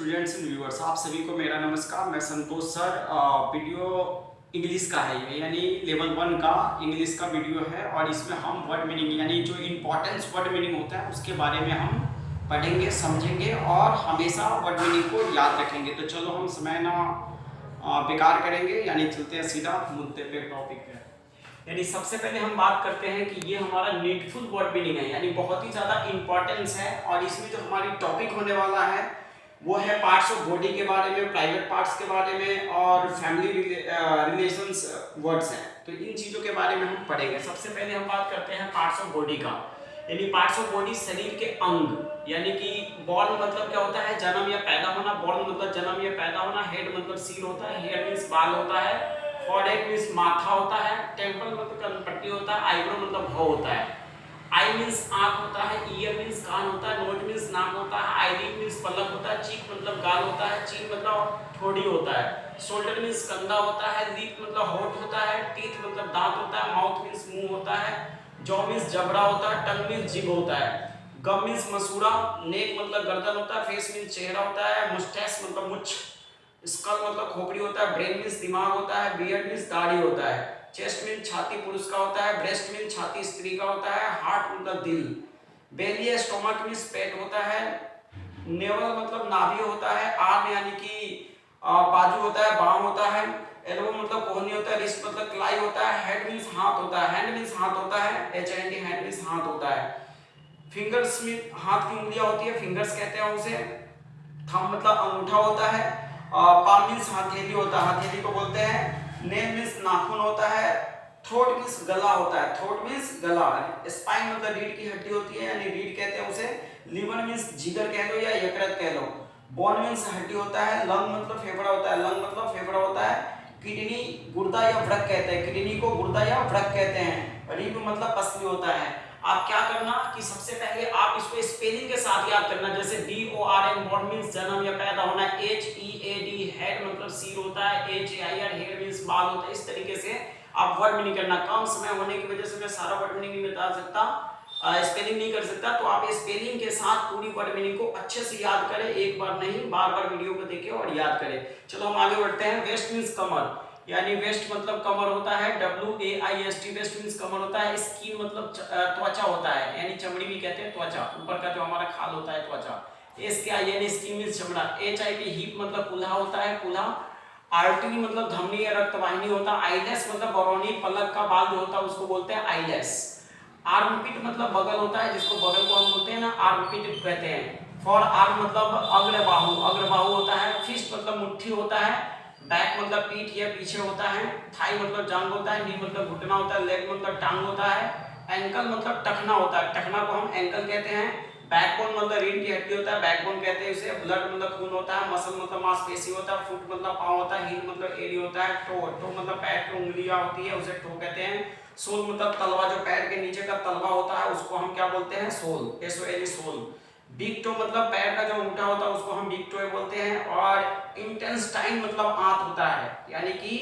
Students and viewers, आप सभी को मेरा नमस्कार। मैं संतोष सर। वीडियो इंग्लिश का है ये, यानी लेवल 1 का इंग्लिश का वीडियो है और इसमें हम वर्ड मीनिंग यानी जो इम्पोर्टेंस वर्ड मीनिंग होता है उसके बारे में हम पढ़ेंगे, समझेंगे और हमेशा वर्ड मीनिंग को याद रखेंगे। तो चलो हम समय ना बेकार करेंगे, यानी चलते हैं सीधा मुद्दे पे, टॉपिक पे। यानी सबसे पहले हम बात करते हैं कि ये हमारा नीडफुल वर्ड मीनिंग है, यानी बहुत ही ज़्यादा इंपॉर्टेंस है। और इसमें जो हमारी टॉपिक होने वाला है वो है पार्ट्स ऑफ बॉडी के बारे में, प्राइवेट पार्ट्स के बारे में और फैमिली रिलेशंस वर्ड्स हैं। तो इन चीज़ों के बारे में हम पढ़ेंगे। सबसे पहले हम बात करते हैं पार्ट्स ऑफ बॉडी का। यानी पार्ट्स ऑफ बॉडी शरीर के अंग, यानी कि बॉर्न मतलब क्या होता है, जन्म या पैदा होना। बॉर्न मतलब जन्म या पैदा होना। हेड मतलब सिर होता है। हेयर मीन्स बाल होता है। फॉरहेड मीन्स माथा होता है। टेम्पल मतलब कनपट्टी होता है। आईब्रो मतलब भौं होता है। आई मीन्स आंख होता है। ईयर मीन्स कान होता है। नोज मीन्स नाक होता है। आईलिड मीन्स पलक होता है। चीक मतलब गाल होता है। चीन मतलब ठोड़ी होता है। शोल्डर मीन्स कंधा होता है। लिप मतलब होंठ होता है। टीथ मतलब दांत होता है। माउथ मीन्स मुंह होता है। जॉ मीन्स जबड़ा होता है। टंग मीन्स जीभ होता है। गम मीन्स मसूड़ा। नेक मतलब गर्दन होता है। फेस मीन्स चेहरा होता है। मुस्टैच मतलब मुछ। स्कल मतलब खोपड़ी होता है। ब्रेन मीन्स दिमाग होता है। बियर्ड मीन्स दाढ़ी होता है। चेस्ट मीन्स छाती पुरुष का होता है। ब्रेस्ट मीन्स छाती स्त्री का होता है। हार्ट मतलब दिल। बेली या स्टोमक मीन्स पेट होता है। नेवल मतलब नाभि होता है। आर्म यानी कि बाजू होता है, बांह होता है। एल्बो मतलब कोहनी होता है। रिस्ट मतलब कलाई होता है। हेड मीन्स हाथ होता है। हैंड मीन्स हाथ होता है। HAND हैंड मीन्स हाथ होता है। फिंगर्स मीन्स हाथ की उंगलियां होती है, फिंगर्स कहते हैं उसे। थंब मतलब अंगूठा होता है। पाम मीन्स हथेली होता है, हथेली को बोलते हैं। नेल मीन्स नाखून होता है। थ्रोट मीन्स गला होता है। थ्रोट मीन्स गला। स्पाइन मतलब रीढ़ की हड्डी होती है, यानी रीढ़ कहते हैं उसे। लिवर मीन्स जिगर कह लो या यकृत कह लो। बोन मीन्स हड्डी होता है। लंग मतलब फेफड़ा होता है। लंग मतलब फेफड़ा होता है। किडनी गुर्दा या वृक्क कहते हैं, किडनी को गुर्दा या वृक्क कहते हैं। रिब मतलब पसली होता है। आप क्या करना कि सबसे पहले आप इसको स्पेलिंग के साथ याद करना, जैसे BORN बॉर्न मींस जन्म या पैदा होना। HEAD हेड मतलब सिर होता है। HAIR हेयर मींस बाल होता है। इस तरीके से आप वर्ड मीनिंग करना। कम समय होने की वजह से मैं सारा वर्ड मीनिंग नहीं बता सकता, स्पेलिंग नहीं कर सकता, तो आप स्पेलिंग के साथ पूरी वर्ड मीनिंग को अच्छे से याद करें। एक बार नहीं, बार बार वीडियो को देखें और याद करें। चलो हम आगे बढ़ते हैं। वेस्ट मींस कमर, यानी वेस्ट मतलब कमर होता है। WAIST वेस्ट मींस कमर होता है। स्किन मतलब त्वचा होता है, यानी चमड़ी भी कहते हैं त्वचा, ऊपर का जो हमारा खाल होता है त्वचा। SKIN स्किन मींस चमड़ा। HIP हिप मतलब कूल्हा होता है, कूल्हा। आर्टरी मतलब धमनी या रक्तवाहिनी होता है। आईलेस मतलब बरौनी पलक का बाल जो होता है उसको बोलते हैं आईलेस। आर्मपिट मतलब बगल होता है, जिसको बगल को हम बोलते हैं ना, आर्मपिट कहते हैं। फॉर आर्म मतलब अग्रबाहु, अग्रबाहु होता है। फिस्ट मतलब मुट्ठी होता है। बैक मतलब पीठ या पीछे होता है। थाई मतलब जांघ होता है। नी मतलब घुटना होता है। लेग मतलब टांग होता है। एंकल मतलब टखना होता है, टखना को हम एंकल कहते हैं। बैकबोन मतलब रीढ़ की हड्डी होता है, बैकबोन कहते हैं इसे। ब्लड मतलब खून होता है। मसल मतलब मांसपेशी होता है। फुट मतलब पांव होता है। हील मतलब एड़ी होता है। टो, टो मतलब पैर की उंगलियां होती है, उसे टो कहते हैं। सोल मतलब तलवा, जो पैर के नीचे का तलवा होता है उसको हम क्या बोलते हैं, sole, SOL sole. Big toe मतलब पैर का जो अंगूठा होता है उसको हम बिग टो बोलते हैं। और इंटेस्टाइन मतलब आंत होता है, यानी कि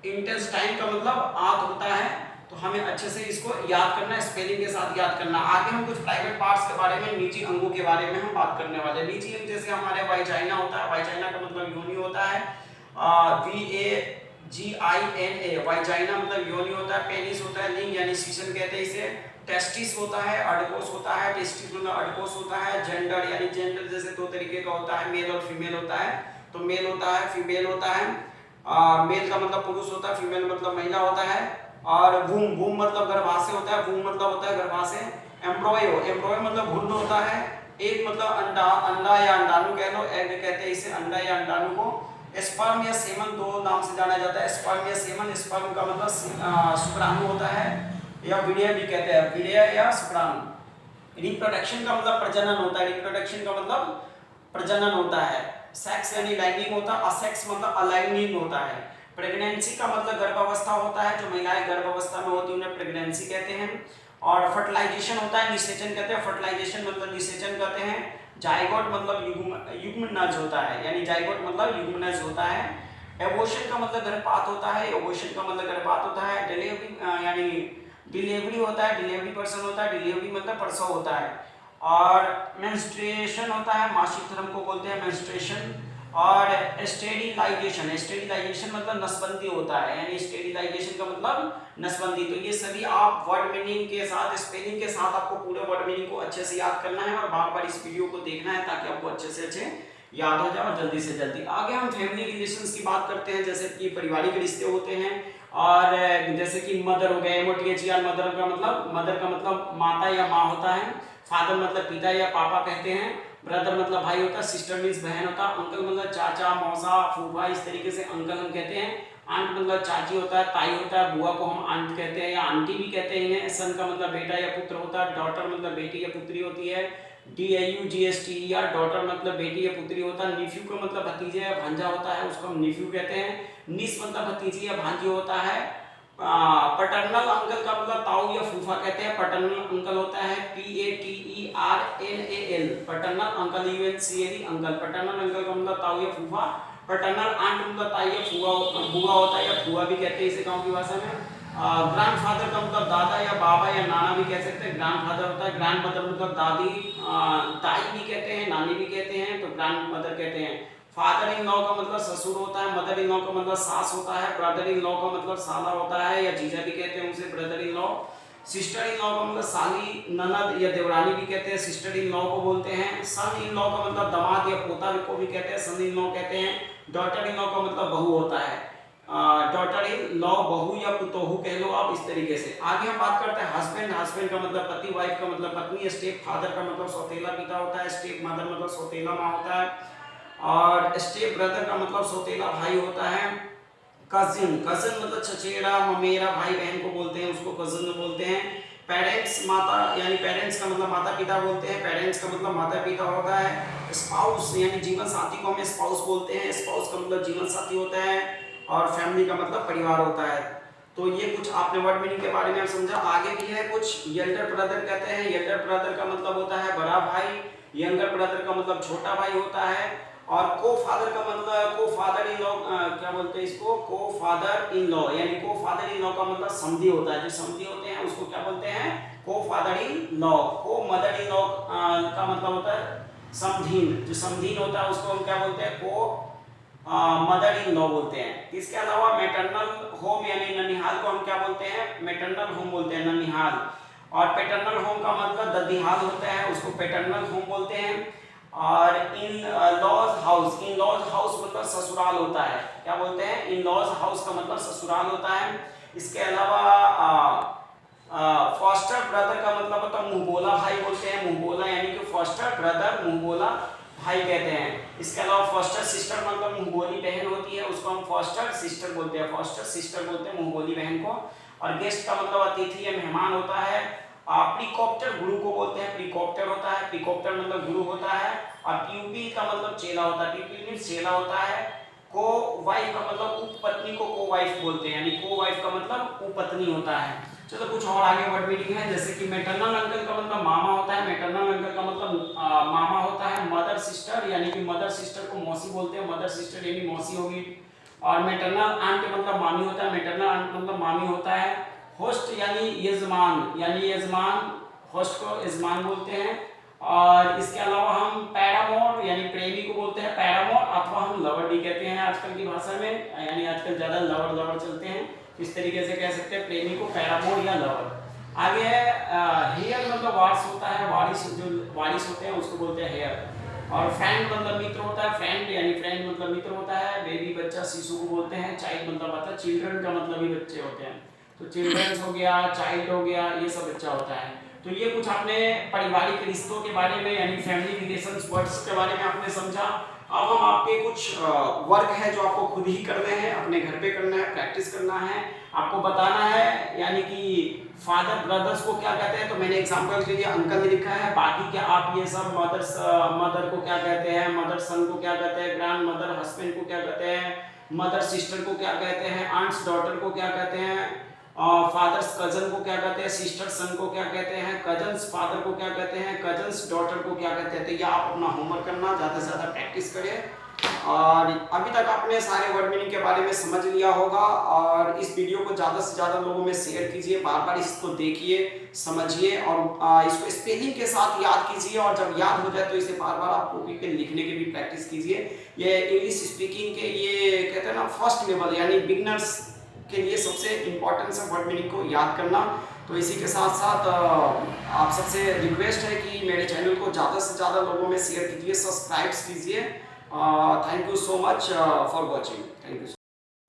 इंटेस्टाइन का मतलब आंत होता है। तो हमें अच्छे से इसको याद करना, स्पेलिंग के साथ याद करना। आगे हम कुछ प्राइवेट पार्ट्स के बारे में, निजी अंगों के बारे में हम बात करने वाले हैं। निजी अंग जैसे हमारे वाइजाइना होता है, वाइजाइना का मतलब योनि होता है। VAGINA वाइजाइना मतलब योनि होता है। पेनिस होता है, लिंग यानी सीसन कहते हैं इसे। टेस्टिस होता है, अडकोस होता है। टेस्टिस मतलब अडकोस होता है। जेंडर यानी जेंडर जैसे दो तरीके का होता है, मेल और फीमेल होता है। तो मेल होता है, फीमेल होता है। मेल का मतलब पुरुष होता है, फीमेल मतलब महिला होता है। और वूम, वूम मतलब गर्भाशय होता है। वूम मतलब होता है गर्भाशय। एम्ब्रॉयो, एम्ब्रॉयो मतलब भ्रूण होता है। एक मतलब अंडा, अंडा या अंडाणु कह लो, एग कहते हैं इसे, अंडा या अंडाणु को। स्पर्म या सेमन दो नाम से जाना जाता है। स्पर्म या सेमन, स्पर्म का मतलब शुक्राणु होता है या वीर्य भी कहते हैं, वीर्य या शुक्राणु। रिप्रोडक्शन का मतलब प्रजनन होता है, रिप्रोडक्शन का मतलब प्रजनन होता है। सेक्स यानी लैंगिक होता है। असेक्स मतलब अलैंगिक होता है। प्रेगनेंसी का मतलब गर्भावस्था होता है, जो महिलाएं गर्भावस्था में होती है उन्हें प्रेगनेंसी कहते हैं। और फर्टिलाइजेशन होता है, निषेचन कहते हैं। फर्टिलाइजेशन मतलब निषेचन कहते हैं। जाइगोट मतलब युग्मनज होता है, यानी जाइगोट मतलब युग्मनज होता है। एबॉर्शन का मतलब गर्भपात होता है, एबॉर्शन का मतलब गर्भपात होता है। डिलीवरी यानी डिलीवरी होता है, डिलीवरी पर्सन होता है, डिलीवरी मतलब प्रसव होता है। और मेंस्ट्रुएशन होता है, मासिक धर्म को बोलते हैं मेंस्ट्रुएशन। और स्टेरिलाइजेशन मतलब नसबंदी होता है, यानी स्टेरिलाइजेशन का मतलब नसबंदी। तो ये सभी आप वर्ड मीनिंग के साथ, स्पेलिंग के साथ आपको पूरे वर्ड मीनिंग को अच्छे से याद करना है और बार बार इस वीडियो को देखना है ताकि आपको अच्छे से अच्छे याद हो जाए और जल्दी से जल्दी। आगे हम फैमिली रिलेशंस की बात करते हैं, जैसे कि पारिवारिक रिश्ते होते हैं। और जैसे कि मदर हो गए, MOTHER, मदर का मतलब माता या माँ होता है। फादर मतलब पिता या पापा कहते हैं। ब्रदर मतलब भाई होता है। सिस्टर मीन्स बहन होता है। अंकल मतलब चाचा, मौसा, फूफा, इस तरीके से अंकल हम कहते हैं। आंट मतलब चाची होता है, ताई होता है। बुआ को हम आंट कहते हैं या आंटी भी कहते हैं। सन का मतलब बेटा या पुत्र होता है। डॉटर मतलब बेटी या पुत्री होती है। DAUGHT डॉटर मतलब बेटी या पुत्री होता है। निफ्यू का मतलब भतीजे या भांजा होता है, उसको हम निफ्यू कहते हैं। निस मतलब भतीजी या भांजी होता है। पैटर्नल अंकल का मतलब ताऊ या फूफा कहते हैं। पैटर्नल अंकल होता है PATERNAL, paternal uncle, UNCLE uncle. Paternal uncle का मतलब ताऊ या फूफा। पैटर्नल आंट मतलब ताई या बुआ होता है या फुआ भी कहते हैं इसे गांव की भाषा में। ग्रैंडफादर का मतलब दादा या बाबा या नाना भी कह सकते हैं। ग्रैंडफादर होता है। ग्रैंडमदर मतलब दादी, ताई भी कहते हैं, नानी भी कहते हैं, तो ग्रैंडमदर कहते हैं। फादर इन लॉ का मतलब ससुर होता है। मदर इन लॉ का मतलब सास होता है। ब्रदर इन लॉ का मतलब साला होता है या जीजा भी कहते हैं उसे, brother in law. Sister in law का मतलब साली, ननद या देवरानी भी कहते हैं, सिस्टर इन लॉ को बोलते हैं। सन इन लॉ का मतलब दामाद या पोता को भी कहते हैं, सन इन लॉ कहते हैं। डॉटर इन लॉ का मतलब बहू होता है। डॉटर इन लॉ बहू या पुतोहू कह लो आप, इस तरीके से। आगे हम बात करते हैं हस्बैंड। हस्बैंड का मतलब पति, वाइफ का मतलब पत्नी। स्टेप फादर का मतलब सौतेला पिता होता है। स्टेप मदर मतलब सौतेला माँ होता है। और स्टेप ब्रदर का मतलब सौतेला भाई होता है। कजिन, कजिन मतलब चचेरा, ममेरा, भाई बहन को बोलते हैं, उसको कजिन बोलते हैं। पेरेंट्स माता, यानी पेरेंट्स का मतलब माता पिता बोलते हैं। पेरेंट्स का मतलब माता पिता होता है। स्पाउस यानी जीवन साथी को हम स्पाउस बोलते हैं। स्पाउस का मतलब जीवन साथी होता है। और फैमिली का मतलब परिवार होता है। तो ये कुछ आपने वर्ड मीनिंग के बारे में समझा। आगे भी है कुछ। यल्डर ब्रदर कहते हैं। यल्डर ब्रदर का मतलब होता है बड़ा भाई। यंगर ब्रदर का मतलब छोटा भाई होता है। और को फादर का मतलब, को फादर इन लॉ क्या बोलते हैं इसको, को फादर इन लॉ, यानी को फादर इन लॉ का मतलब समधी होता है। जो समधी होते हैं उसको क्या बोलते हैं, को फादर इन लॉ। को मदर इन लॉ का मतलब होता है समधीन। जो समधीन होता है उसको हम क्या बोलते हैं, को मदर इन लॉ बोलते हैं। इसके अलावा मैटरनल होम यानी ननिहाल को हम क्या बोलते हैं, मैटरनल होम बोलते हैं, ननिहाल। और पैटर्नल होम का मतलब ददिहाल होता है, उसको पैटर्नल होम बोलते हैं। और in laws house, in laws house मतलब ससुराल होता है। क्या बोलते हैं, इन लॉज हाउस का मतलब ससुराल होता है। इसके अलावा फॉस्टर ब्रदर का मतलब होता है मुंहबोला भाई बोलते हैं। मुंहबोला यानी कि फॉस्टर ब्रदर, मुंहबोला भाई कहते हैं। इसके अलावा फॉस्टर सिस्टर मतलब मुंहबोली बहन होती है, उसको हम फॉस्टर सिस्टर बोलते हैं। फॉस्टर सिस्टर बोलते हैं मुंहबोली बहन को। और गेस्ट का मतलब अतिथि या मेहमान होता है। प्रीकॉप्टर गुरु को बोलते हैं, प्रीकॉप्टर होता है। प्रीकॉप्टर मतलब गुरु होता है। और प्यूपी का मतलब चेला होता है। प्यूपी मींस चेला होता है। को वाइफ का मतलब उपपत्नी को वाइफ बोलते हैं, यानी को वाइफ का मतलब उपपत्नी होता है। चलो कुछ और आगे वर्ड मीनिंग है, जैसे कि मैटरनल अंकल का मतलब मामा होता है। मैटरनल अंकल का मतलब मामा होता है। मदर सिस्टर यानी कि मदर सिस्टर को मौसी बोलते हैं। मदर सिस्टर यानी मौसी होगी। और मैटरनल आंट मतलब मामी होता है। मैटरनल आंट मतलब मामी होता है। होस्ट यानी यजमान, यानी यजमान, होस्ट को यजमान बोलते हैं। और इसके अलावा हम पैरामोर यानी प्रेमी को बोलते हैं पैरामोर, अथवा हम लवर भी कहते हैं आजकल की भाषा में, यानी आजकल ज्यादा लवर चलते हैं। इस तरीके से कह सकते हैं प्रेमी को पैरामोर या लवर। आगे है हेयर मतलब वारिस होता है। वारिस, जो वारिस होते हैं उसको बोलते हैं हेयर। और फ्रेंड मतलब मित्र होता है। फ्रेंड यानी फ्रेंड मतलब मित्र होता है। बेबी बच्चा शिशु को बोलते हैं। चाइल्ड मतलब आता है, चिल्ड्रन का मतलब ही बच्चे होते हैं। तो चिल्ड्रन हो गया, चाइल्ड हो गया, ये सब बच्चा होता है। तो ये कुछ आपने पारिवारिक रिश्तों के बारे में यानी फैमिली रिलेशंस वर्ड्स के बारे में आपने समझा। अब हम आपके कुछ वर्क है जो आपको खुद ही करने हैं, अपने घर पे करना है, प्रैक्टिस करना है, आपको बताना है। यानी कि फादर ब्रदर्स को क्या कहते हैं, तो मैंने एग्जांपल के लिए अंकल ने लिखा है। बाकी क्या आप ये सब मदर को क्या कहते हैं, मदर सन को क्या कहते हैं, ग्रैंड मदर हस्बैंड को क्या कहते हैं, मदर सिस्टर को क्या कहते हैं, आंट्स डॉटर को क्या कहते हैं, फादर्स कजन को क्या कहते हैं, सिस्टर सन को क्या कहते हैं, कजन्स फादर को क्या कहते हैं, कजन्स डॉटर को क्या कहते हैं। तो ये आप अपना होमवर्क करना, ज़्यादा से ज़्यादा प्रैक्टिस करें। और अभी तक आपने सारे वर्ड मीनिंग के बारे में समझ लिया होगा, और इस वीडियो को ज़्यादा से ज़्यादा लोगों में शेयर कीजिए, बार बार इसको देखिए, समझिए, और इसको स्पेलिंग के साथ याद कीजिए, और जब याद हो जाए तो इसे बार बार आप कॉपी पे लिखने की भी प्रैक्टिस कीजिए। ये इंग्लिश स्पीकिंग के ये कहते हैं ना फर्स्ट लेवल, यानी बिगनर्स के लिए सबसे इम्पोर्टेंट है वर्ड मीनिंग को याद करना। तो इसी के साथ साथ आप सबसे रिक्वेस्ट है कि मेरे चैनल को ज़्यादा से ज़्यादा लोगों में शेयर कीजिए, सब्सक्राइब कीजिए। Thank you so much for watching. Thank you so much.